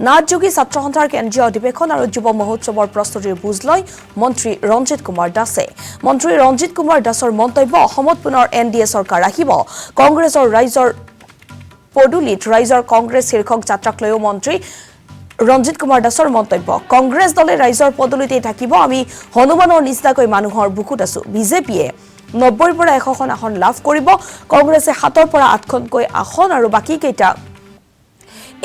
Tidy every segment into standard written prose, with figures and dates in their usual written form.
নাথযোগী ছাত্ৰ সন্থাৰ কেন্দ্ৰীয় অধিৱেশন আৰু যুৱ মহোৎসৱৰ প্ৰস্তুতিৰ বুজ লয় মন্ত্ৰী ৰঞ্জিত কুমাৰ দাসে। মন্ত্ৰী ৰঞ্জিত কুমাৰ দাসৰ মন্তব্য, অসমত পুনৰ NDA চৰকাৰ আহিব। কংগ্ৰেছৰ ৰাইজৰ পদূলিত ৰাইজৰ কংগ্ৰেছ শীৰ্ষক যাত্ৰাক লৈও মন্ত্ৰী ৰঞ্জিত কুমাৰ দাসৰ মন্তব্য, কংগ্ৰেছ দলে ৰাইজৰ পদূলিতেই থাকিব, আমি হনুমানৰ নিচিনাকৈ মানুহৰ বুকুত আছো। বিজেপিয়ে 90ৰ পৰা 100খন আসন লাভ কৰিব, কংগ্ৰেছে 7ৰ পৰা 8খনকৈ আসন আৰু বাকী কেইটা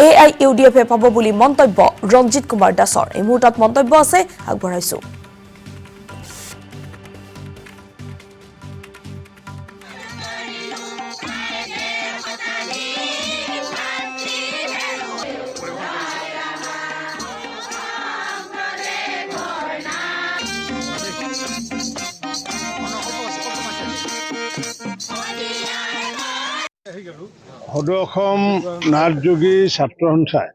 AIUDF পাব বুলি মন্তব্য ৰঞ্জিত কুমাৰ দাসৰ। এই মুহূৰ্তত মন্তব্য আছে, আগবঢ়াইছো। সদৌ অসম নাথযোগী ছাত্ৰ সন্থাই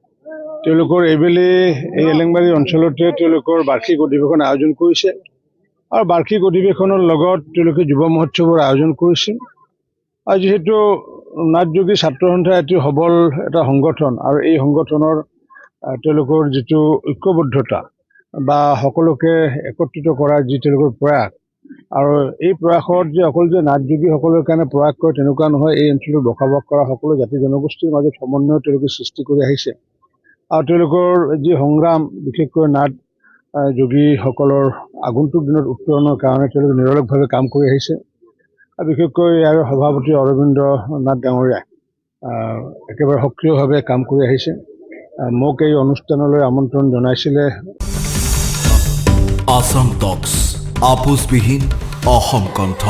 তেওঁলোকৰ এইবেলি এই এলেংবাৰী অঞ্চলতে তেওঁলোকৰ বাৰ্ষিক অধিৱেশন আয়োজন কৰিছে আৰু বাৰ্ষিক অধিৱেশনৰ লগত তেওঁলোকে যুৱ মহোৎসৱৰ আয়োজন কৰিছে। আৰু যিহেতু নাথযোগী ছাত্ৰ সন্থা এটি সবল এটা সংগঠন আৰু এই সংগঠনৰ তেওঁলোকৰ যিটো ঐক্যবদ্ধতা বা সকলোকে একত্ৰিত কৰাৰ যি তেওঁলোকৰ প্ৰয়াস, আৰু এই প্ৰয়াসত যে অকল যে নাথযোগীসকলৰ কাৰণে প্ৰয়াস কৰে তেনেকুৱা নহয়, এই অঞ্চলত বসবাস কৰা সকলো জাতি জনগোষ্ঠীৰ মাজত সমন্বয় তেওঁলোকে সৃষ্টি কৰি আহিছে। আৰু তেওঁলোকৰ যি সংগ্ৰাম, বিশেষকৈ নাথ যোগীসকলৰ আগন্তুক দিনত উত্তৰণৰ কাৰণে তেওঁলোকে নিৰলসভাৱে কাম কৰি আহিছে। আৰু বিশেষকৈ ইয়াৰ সভাপতি অৰবিন্দ নাথ ডাঙৰীয়াই একেবাৰে সক্ৰিয়ভাৱে কাম কৰি আহিছে। মোক এই অনুষ্ঠানলৈ আমন্ত্ৰণ জনাইছিলে। আসাম টক্স, আপোচবিহীন অসম কণ্ঠ।